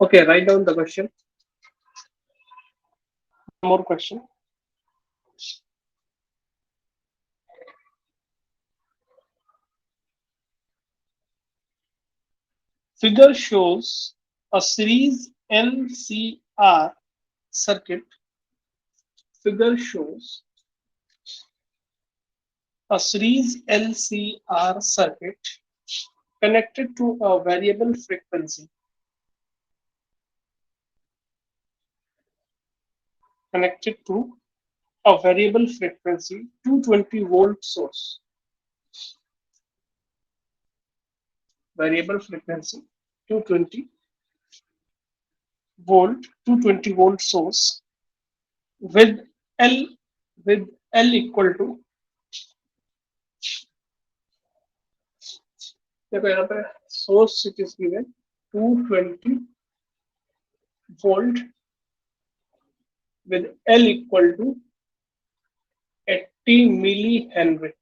Okay, write down the question. One more question. Figure shows a series LCR circuit. Figure shows a series LCR circuit connected to a variable frequency. Connected to a variable frequency 220-volt source. Variable frequency 220 volt 220-volt source with L with L equal to, देखो यहाँ पे source it is given 220 volt with L equal to 80 millihenry.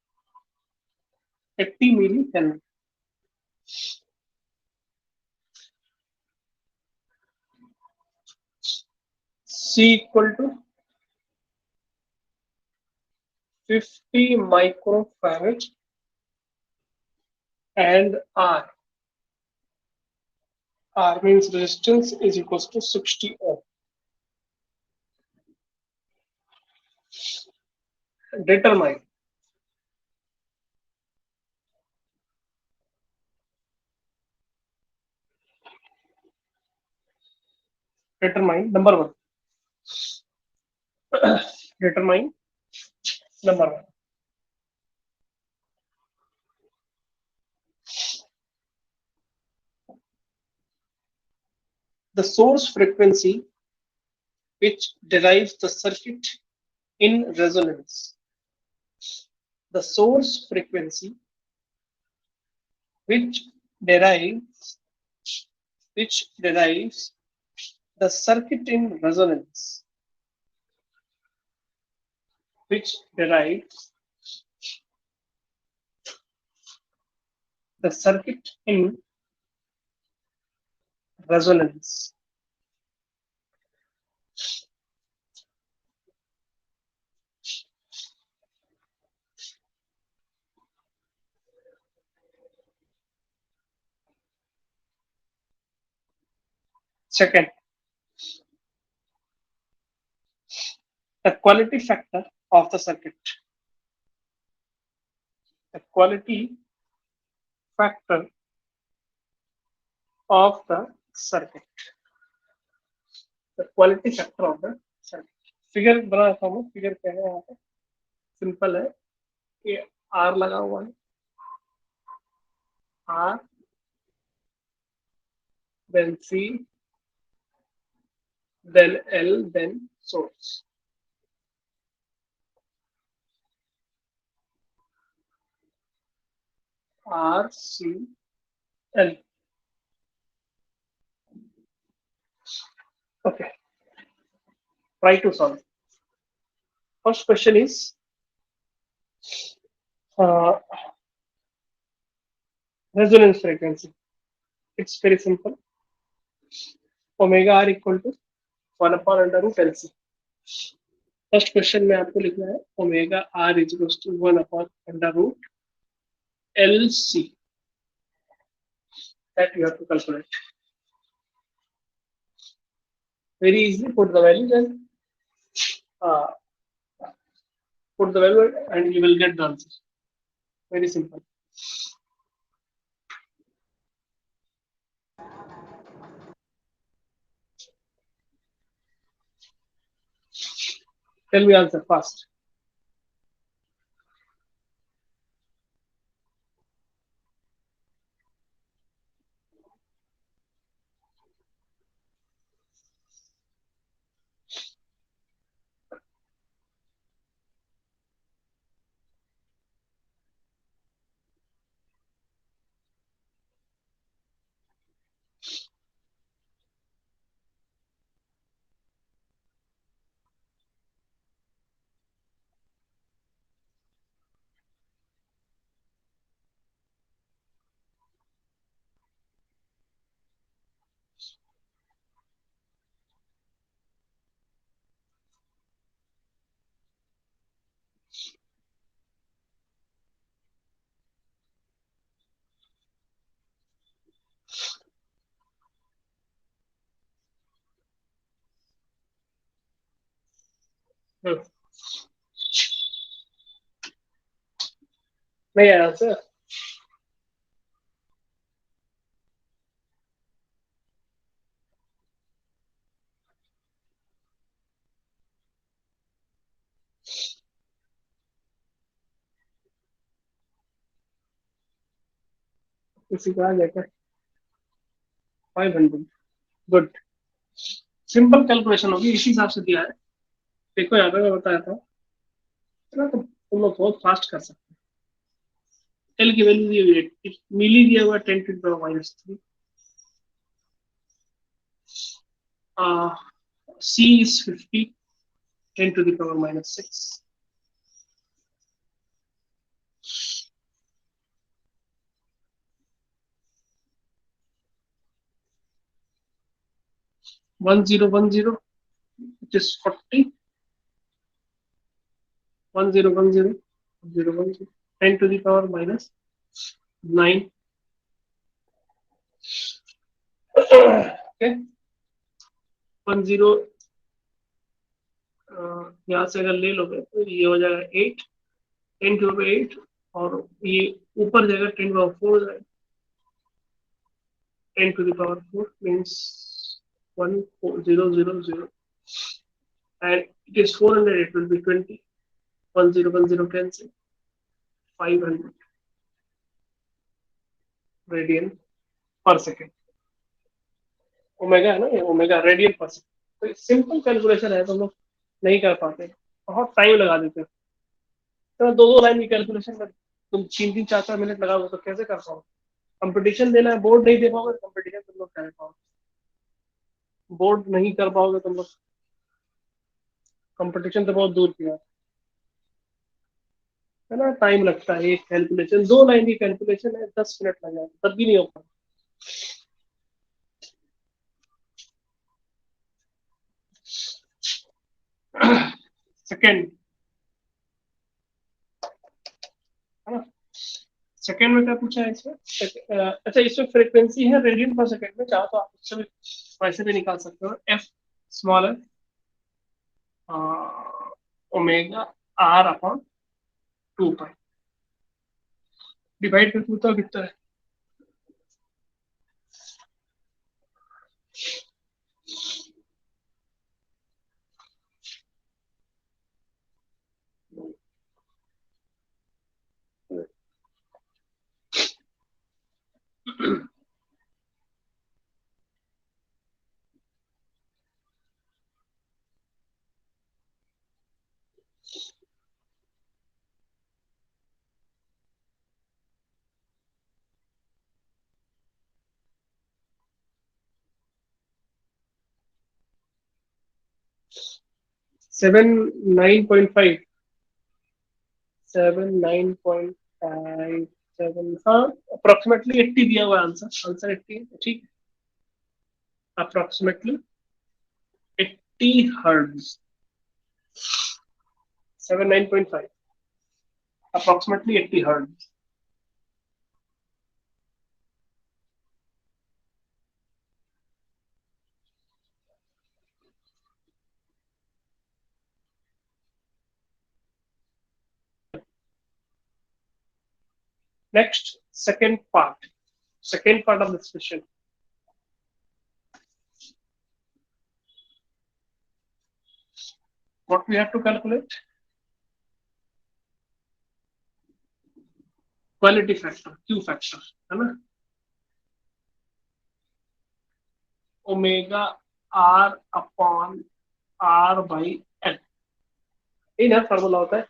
80 millihenry. C equal to 50 microfarad and R means resistance is equals to 60 ohm. Determine number one. Determine number one. The source frequency which derives the circuit in resonance. The source frequency which derives the circuit in resonance. Which derives the circuit in resonance. Second, the quality factor of the circuit. The quality factor of the circuit. The quality factor of the circuit. Figure बना रखा हूँ. Figure क्या है यहाँ पे? Simple है कि R लगा हुआ है. R then C then L then source. R C L. Okay. Try to solve. First question is uh, resonance frequency. It's very simple. Omega R equal to 1 upon under root LC. First question में आपको लिखना है omega r is equals to 1 upon under root L C that you have to calculate very easy put the values and put the value and you will get the answer. Very simple. Tell me answer fast. नहीं आया answer. किसी का आ गया क्या? 500। Good. Simple calculation होगी, इसी हिसाब से दिया है। देखो यहाँ पे मैं बताया था ना, तो तुम लोग बहुत फास्ट कर सकते हो। एल की वैल्यू दी हुई है, मिली दिया हुआ 10 to the power -3। C is 50, 10 to the power -6। 1010, which is 40, 1010, 010, 10 to the power -9। Okay. 10 यहाँ से अगर ले लोगे तो ये हो जाएगा 8, 10 to the power 8। और ये ऊपर जाएगा 10 to the power 4 हो जाएगा। 10 to the power 4 means 14000, and it is 400, it will be 20। 1010 cancel, 500 radian पर सेकेंड। ओमेगा है ना, ये ओमेगा रेडियन पर सेकेंड। तो सिंपल कैलकुलेशन है, तो हम लोग नहीं कर पाते, बहुत टाइम लगा देते हैं। तो दो दो लाइन की कैलकुलेशन कर, तुम 3 3 4 4 मिनट लगाओगे तो कैसे कर पाओगे? कंपटीशन देना है, बोर्ड नहीं दे पाओगे, कंपटीशन तुम लोग कर पाओगे? बोर्ड नहीं कर पाओगे तुम लोग, कंपटीशन तो बहुत दूर की बात है ना। टाइम लगता है, एक कैलकुलेशन, 2 लाइन की कैलकुलेशन है, 10 मिनट लग जाते तब भी नहीं हो पाता। सेकेंड है ना। सेकेंड में क्या पूछा है इसमें? अच्छा, इसमें फ्रीक्वेंसी है रेडियन पर सेकेंड में, चाहो तो आप उससे भी वैसे भी निकाल सकते हो। एफ स्मॉल है, omega r upon 2 pi, divide करके बताओ कितना है। सेवन 9.5, 79.57, हाँ। अप्रोक्सीमेटली 80 दिया हुआ आंसर, आंसर 80 है, ठीक है। Approximately 80 hertz, 79.5, approximately 80 hertz. Next, second part of this question. What we have to calculate? Quality factor, Q factor, है ना। Omega r upon r by L, ये ना फॉर्मूला होता है।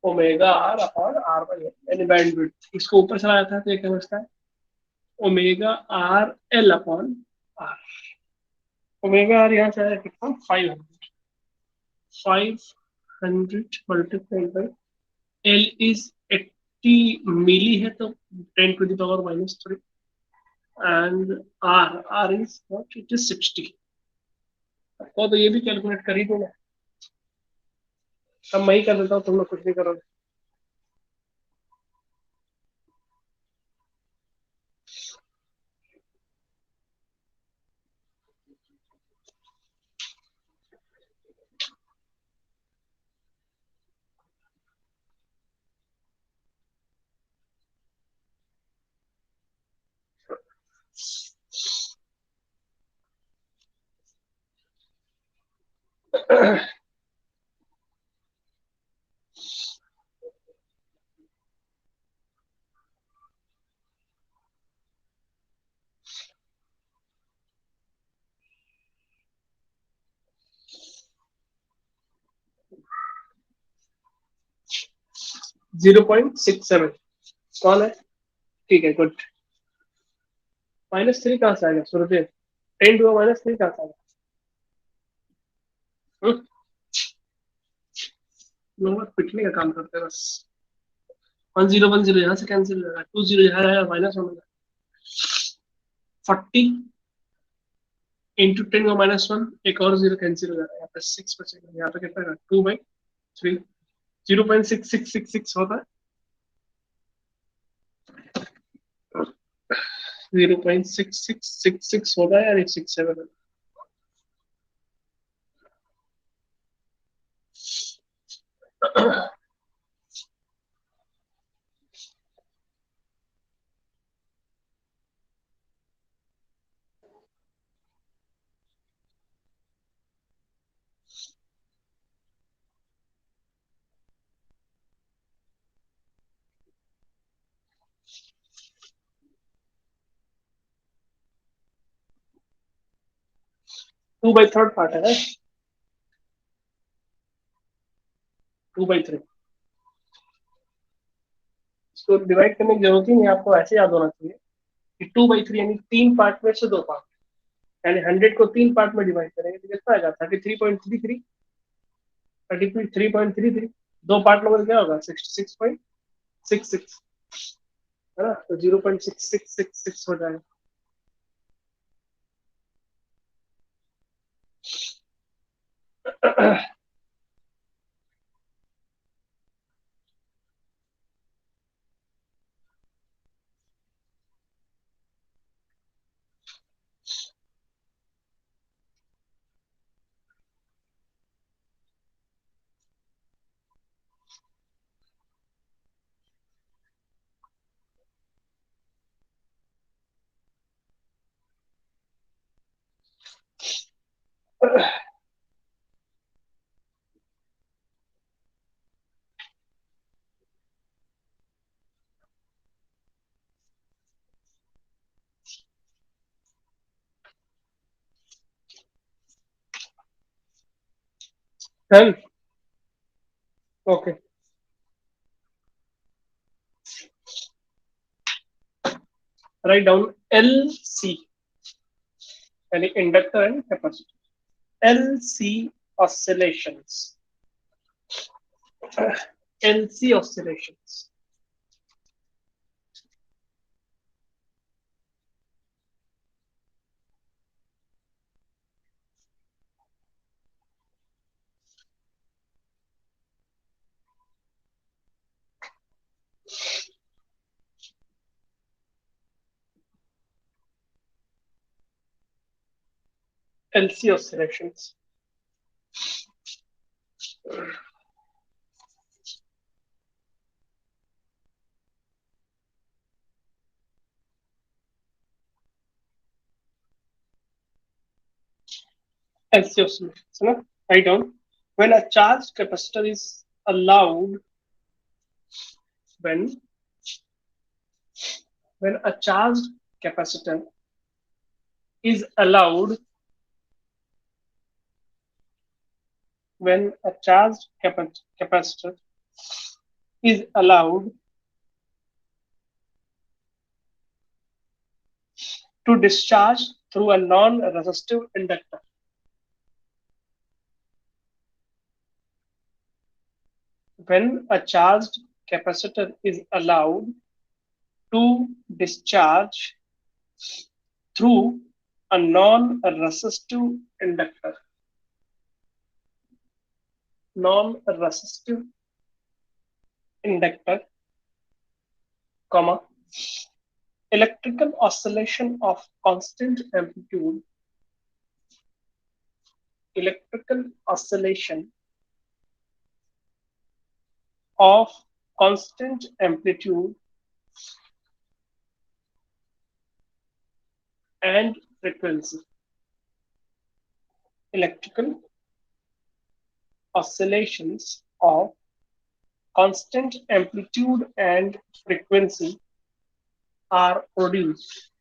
Omega r upon r by L यानी bandwidth, इसको ऊपर चला जाता है तो ये क्या बचता है? Omega r L upon r. Omega r यहाँ से आया कितना? 500। 500 multiplied by L is 80 milli है, तो 10 to the power -3। And r is what, it is 60। तो ये भी कैलकुलेट कर ही दो ना। अब मैं ही कर देता हूँ, तुम लोग कुछ नहीं करोगे। 0.67 कौन है? ठीक है, गुड। -3 कहाँ से आ गया सूर्य? 10⁻³ कहाँ से आ गया? लोग पिटने का काम करते हैं बस। 1010 यहाँ से कैंसिल हो जाएगा, 20 यहाँ आएगा, माइनस होगा। 40 × 10⁻⁻1, एक और जीरो कैंसिल हो जाएगा, यहाँ पे 6 बचेगा। यहाँ पे कितना? 2/3। 0.6666 होता है। 0.6666 होता है, यानी 67 है। 2/3 पार्ट है ना? 2/3 इसको डिवाइड करने की जरूरत ही नहीं, आपको ऐसे याद होना चाहिए कि 2/3 यानी 3 पार्ट में से 2 पार्ट, यानी 100 को 3 पार्ट में डिवाइड करेंगे तो कितना आएगा? 33.33। 33.33 2 पार्ट में क्या होगा? 66.66, है ना? तो 0.6666 हो जाएगा। Done. Okay, write down L C, यानी inductor and capacitor. L C oscillations, L C oscillations. LC oscillations. LC oscillations, है ना? Write down. When a charged capacitor is allowed, when when a charged capacitor is allowed, when a charged capacitor is allowed to discharge through a non-resistive inductor. When a charged capacitor is allowed to discharge through a non-resistive inductor. Non-resistive inductor, comma, electrical oscillation of constant amplitude, electrical oscillation of constant amplitude and frequency. Electrical oscillations of constant amplitude and frequency are produced.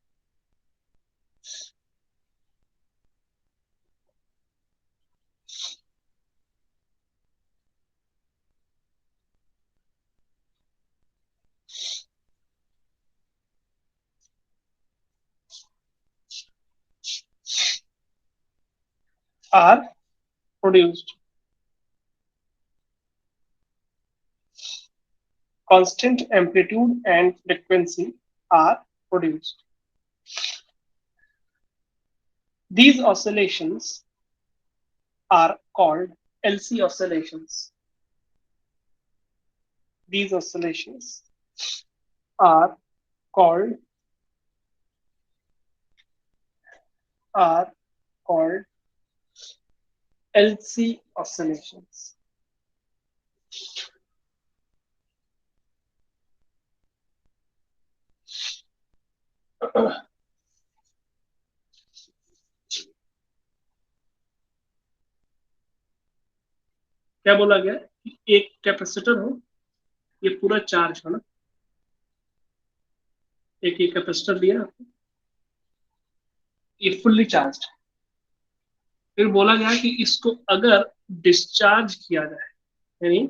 Are produced. Constant amplitude and frequency are produced. These oscillations are called LC oscillations. These oscillations are called are called LC oscillations. क्या बोला गया कि एक capacitor हो, ये पूरा charge हो ना, एक ये कैपेसिटर दिया आपको, ये फुल्ली चार्ज। फिर बोला गया कि इसको अगर डिस्चार्ज किया जाए, यानी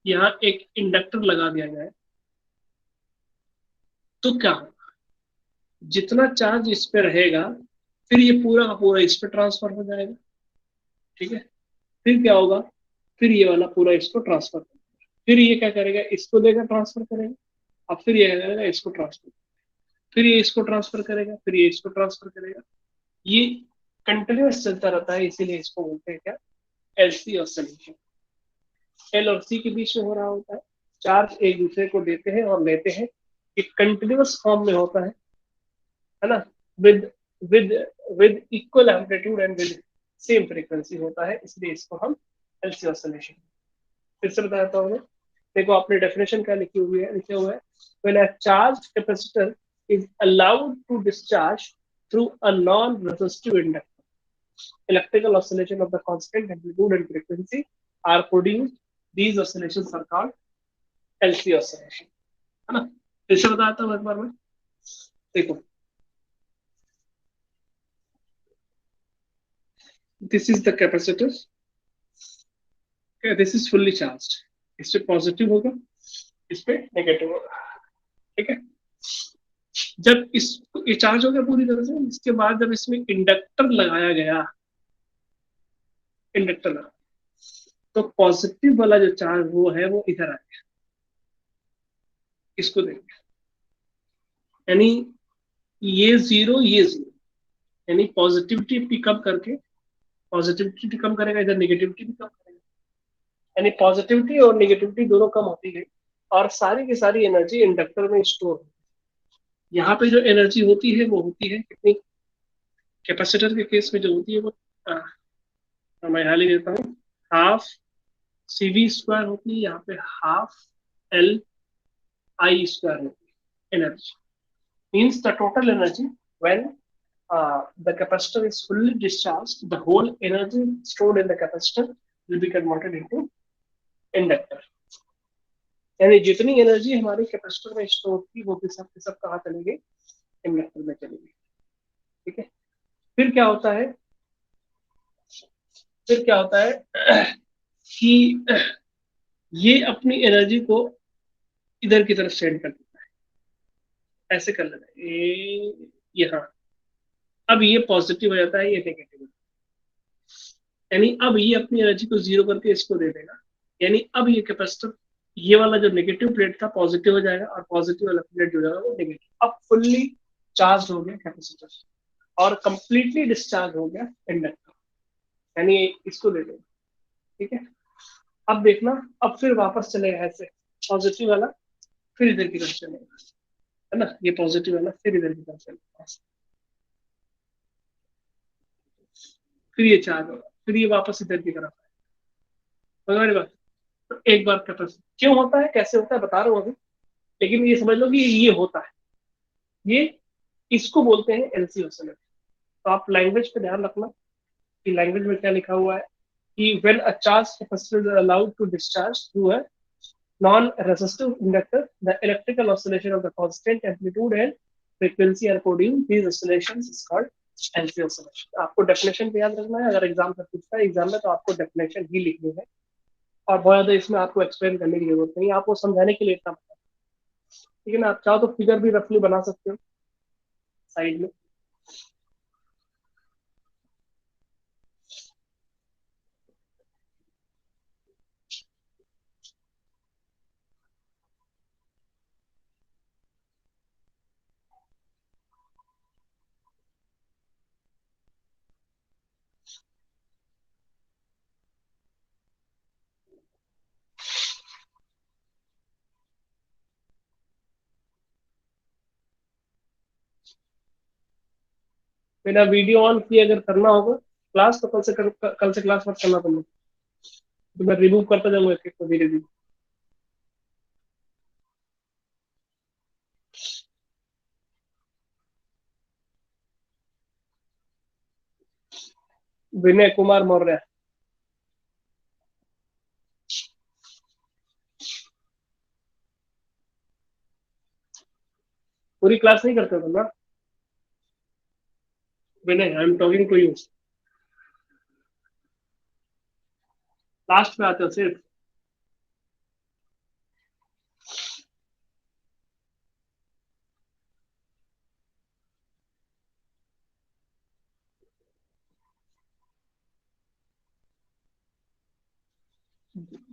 यहाँ एक इंडक्टर लगा दिया जाए, तो क्या होगा? जितना चार्ज इस पे रहेगा फिर ये पूरा का पूरा इस पे ट्रांसफर हो जाएगा। ठीक है, फिर क्या होगा? फिर ये वाला पूरा इसको ट्रांसफर करेगा, फिर ये क्या करेगा? इसको देगा, ट्रांसफर करेगा, अब फिर ये करेगा इसको ट्रांसफर, फिर ये इसको ट्रांसफर करेगा, फिर ये इसको ट्रांसफर करेगा। ये कंटिन्यूअस चलता रहता है, इसीलिए इसको बोलते हैं क्या? LC oscillation. एल और सी के बीच में हो रहा होता है, चार्ज एक दूसरे को देते हैं और लेते हैं, ये कंटिन्यूअस फॉर्म में होता है ना, with with with equal amplitude and with same frequency होता है, इसलिए इसको हम एलसी ऑसिलेशन। फिर से बताता हूँ मैं, देखो आपने डेफिनेशन क्या लिखी हुई है, लिखे हुआ है when a charge capacitor is allowed to discharge through a non resistive inductor, electrical oscillation of the constant amplitude and frequency are produced. These oscillations are called LC oscillation, है ना। फिर से बताता हूँ एक बार में, देखो this is the capacitor, okay, this is fully charged, इस पे पॉजिटिव होगा, इस पे नेगेटिव होगा। ठीक है, जब इस ये चार्ज हो गया पूरी तरह से, इसके बाद जब इसमें इंडक्टर लगाया गया, इंडक्टर लगा, तो पॉजिटिव वाला जो चार्ज वो है वो इधर आ गया, इसको देखें, यानी ये जीरो, यानी पॉजिटिविटी पिकअप करके, पॉजिटिविटी कम करेगा, इधर नेगेटिविटी भी कम करेगा, यानी पॉजिटिविटी और नेगेटिविटी दोनों कम होती गई, और सारी की सारी एनर्जी इंडक्टर में स्टोर होती है। यहाँ पे जो एनर्जी होती है वो होती है कितनी? कैपेसिटर के केस में जो होती है वो मैं यहाँ लिख देता हूँ, हाफ सी वी स्क्वायर होती है, यहाँ पे हाफ एल आई स्क्वायर होती है energy, means the total energy when the capacitor is fully discharged, the whole energy stored in the capacitor will be converted into inductor. यानी जितनी energy हमारे capacitor में स्टोर थी वो भी सब के सब कहाँ चली गई? इंडक्टर में चली गई। ठीक है, फिर क्या होता है, फिर क्या होता है कि ये अपनी एनर्जी को इधर की तरफ सेंड कर देता है, ऐसे कर लेता है, यहाँ अब ये पॉजिटिव हो जाता है, ये नेगेटिव, यानी अब ये अपनी एनर्जी को जीरो करके इसको दे देगा, यानी अब ये कैपेसिटर, ये वाला जो नेगेटिव प्लेट था पॉजिटिव हो जाएगा, और पॉजिटिव वाला प्लेट जो जाएगा वो नेगेटिव। अब फुल्ली चार्ज हो गया कैपेसिटर और कंप्लीटली डिस्चार्ज हो गया इंडक्टर, यानी इसको दे देगा। ठीक है, अब देखना, अब फिर वापस चलेगा ऐसे, पॉजिटिव वाला फिर इधर की तरफ चलेगा, है ना, ये पॉजिटिव वाला फिर इधर की तरफ चलेगा, फिर ये चार्ज होगा, फिर ये वापस इधर की तरफ आएगा। मेरी बात, तो एक बार कैपेसिटर क्यों होता है, कैसे होता है बता रहा हूँ अभी, लेकिन ये समझ लो कि ये होता है, ये इसको बोलते हैं एलसी ऑसिलेटर। तो आप लैंग्वेज पे ध्यान रखना कि लैंग्वेज में क्या लिखा हुआ है, कि when a charged capacitor is allowed to discharge through a non-resistive inductor, the electrical oscillation of the constant amplitude and frequency are produced. These oscillations is called LC oscillation. आपको डेफिनेशन पे याद रखना है, अगर एग्जाम में पूछता है exam में तो आपको डेफिनेशन ही लिखनी है और बहुत ज्यादा इसमें आपको एक्सप्लेन करने की जरूरत नहीं है, आपको समझाने के लिए इतना पता है। ठीक है ना, आप चाहो तो फिगर भी रफली बना सकते हो साइड में। बिना वीडियो ऑन किए अगर करना होगा क्लास तो कल से क्लास मत करना तुमने, तो मैं रिमूव करता जाऊंगा एक एक को धीरे धीरे। विनय कुमार मौर्य। पूरी क्लास नहीं करते तुम ना? Vinay, I am talking to you. Last में आते हो सिर्फ।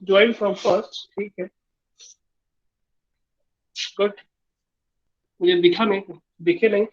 ज्वाइन फ्रॉम फर्स्ट, ठीक है, गुड। मुझे दिखा नहीं, दिखे नहीं।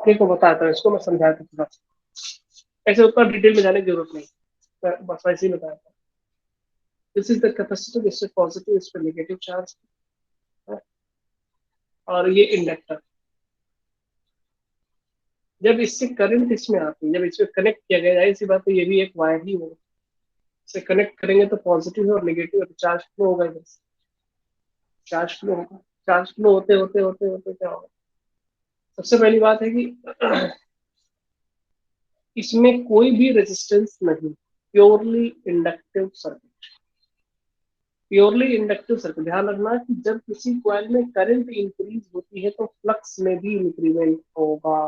देखो बताता हूँ, इसको मैं समझाता हूँ थोड़ा सा। ऐसे उतना डिटेल में जाने की जरूरत नहीं, बस वैसे ही बताया था। दिस इज द कैपेसिटर, इससे पॉजिटिव, इस पे नेगेटिव चार्ज है, और ये इंडक्टर। जब इससे करंट इसमें आती है, जब इसमें कनेक्ट किया गया, जाहिर सी बात है ये भी एक वायर ही होगा, इसे कनेक्ट करेंगे तो पॉजिटिव है और नेगेटिव है, तो चार्ज फ्लो होगा इधर से, चार्ज फ्लो होगा। चार्ज फ्लो होते होते होते होते क्या होगा? सबसे पहली बात है कि इसमें कोई भी रेजिस्टेंस नहीं, purely inductive circuit. Purely inductive circuit, ध्यान रखना कि जब किसी कॉइल में करंट इंक्रीज होती है तो फ्लक्स में भी इंक्रीमेंट होगा।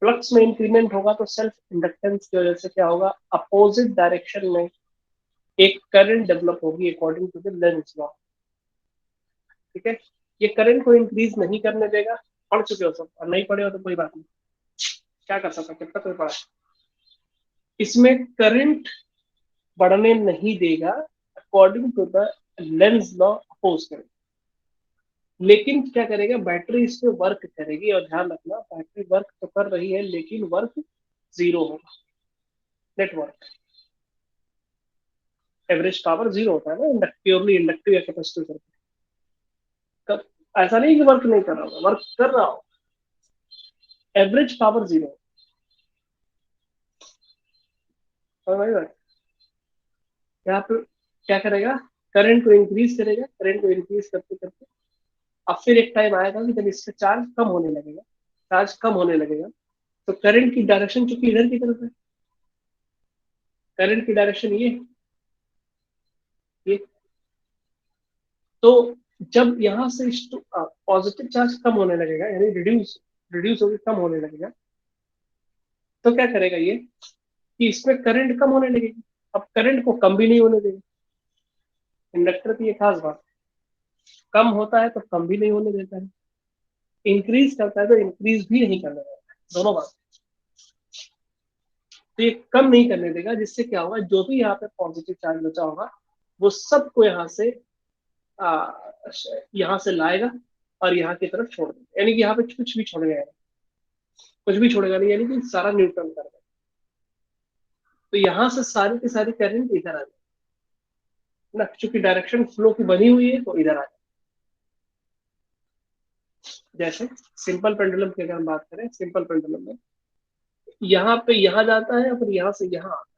फ्लक्स में इंक्रीमेंट होगा तो सेल्फ इंडक्टेंस की वजह से क्या होगा? अपोजिट डायरेक्शन में एक करंट डेवलप होगी according to the Lenz law. ठीक है, ये करंट को इंक्रीज नहीं करने देगा। पढ़ चुके हो सब, और नहीं पढ़े हो तो कोई बात नहीं, क्या कर सकता, कितना तो पढ़ा। इसमें करंट बढ़ने नहीं देगा according to the Lenz law, oppose करेगा। लेकिन क्या करेगा, बैटरी इस पे वर्क करेगी, और ध्यान रखना बैटरी वर्क तो कर रही है लेकिन वर्क जीरो होगा। नेटवर्क एवरेज पावर जीरो होता है ना प्योरली इंडक्टिव या कैपेसिटिव सर्किट। कब? ऐसा नहीं कि वर्क नहीं कर रहा होगा, वर्क कर रहा हो, एवरेज पावर जीरो। समझ में आई बात? यहाँ पे क्या करेगा, करंट को इंक्रीज करेगा, करंट को इंक्रीज करते करते अब फिर एक टाइम आएगा कि जब इसका चार्ज कम होने लगेगा, चार्ज कम होने लगेगा, तो करंट की डायरेक्शन चूंकि इधर की तरफ है, करंट की डायरेक्शन ये, तो जब यहाँ से पॉजिटिव चार्ज कम होने लगेगा, यानी रिड्यूस रिड्यूस होकर कम होने लगेगा, तो क्या करेगा ये कि इसमें करंट कम होने लगेगी। अब करंट को कम भी नहीं होने देगा, इंडक्टर की ये खास बात, कम होता है तो कम भी नहीं होने देता है, इंक्रीज करता है तो इंक्रीज भी नहीं करने देता है, दोनों बात। तो ये कम नहीं करने देगा, जिससे क्या होगा, जो भी यहाँ पे पॉजिटिव चार्ज बचा होगा वो सबको आ, यहाँ से लाएगा और यहाँ की तरफ छोड़ देगा, यानी कि यहाँ पे कुछ भी छोड़ेगा नहीं, कुछ भी छोड़ेगा नहीं, यानी कि सारा न्यूट्रल कर देगा। तो यहाँ से सारी की सारी करंट इधर आ जाए ना, चूंकि डायरेक्शन फ्लो की बनी हुई है तो इधर आ जाए। जैसे सिंपल पेंडुलम की अगर हम बात करें, सिंपल पेंडुलम में यहाँ पे यहाँ जाता है और यहाँ से यहाँ आता है।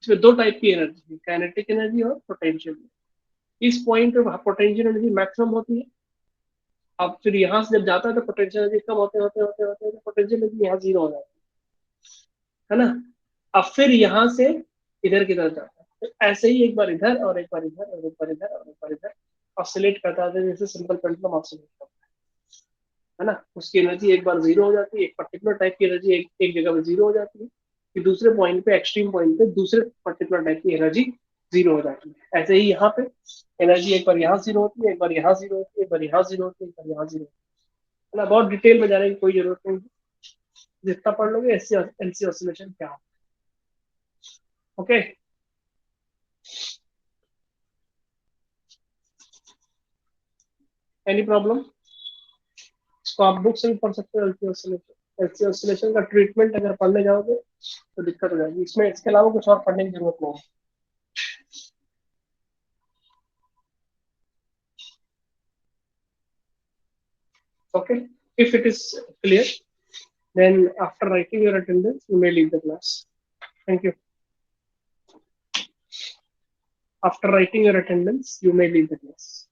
इसमें दो टाइप की एनर्जी है, काइनेटिक एनर्जी और पोटेंशियल। इस पॉइंट पे पोटेंशियल एनर्जी मैक्सिमम होती है। अब फिर यहाँ से जब जाता है तो पोटेंशियल एनर्जी कम होते होते होते होते पोटेंशियल एनर्जी यहाँ जीरो हो जाती है ना। अब फिर यहाँ से इधर की तरफ जाता है, तो ऐसे ही एक बार इधर और एक बार इधर और एक बार इधर और एक बार इधर ऑसिलेट करता है, जैसे सिंपल पेंडुलम ऑसिलेट करता है ना। उसकी एनर्जी एक बार जीरो हो जाती है, एक पर्टिकुलर टाइप की एनर्जी एक जगह पे जीरो हो जाती है, फिर दूसरे पॉइंट पे, एक्सट्रीम पॉइंट पे दूसरे पर्टिकुलर टाइप की एनर्जी जीरो हो जाती है। ऐसे ही यहाँ पे एनर्जी एक बार यहाँ जीरो होती है, एक बार यहाँ जीरो होती है, एक बार यहाँ जीरो होती है, एक बार यहाँ जीरो होती है ना। बहुत डिटेल में जाने की कोई जरूरत नहीं है, जितना पढ़ लोगे एलसी एलसी ऑसिलेशन क्या हो। ओके। Any problem? इसको आप बुक से भी पढ़ सकते हो, एलसी ऑसिलेशन। एलसी ऑसिलेशन का ट्रीटमेंट अगर पढ़ने जाओगे तो दिक्कत हो जाएगी, इसमें इसके अलावा कुछ और पढ़ने की जरूरत नहीं है। Okay, if it is clear, then after writing your attendance, you may leave the class. Thank you. After writing your attendance, you may leave the class.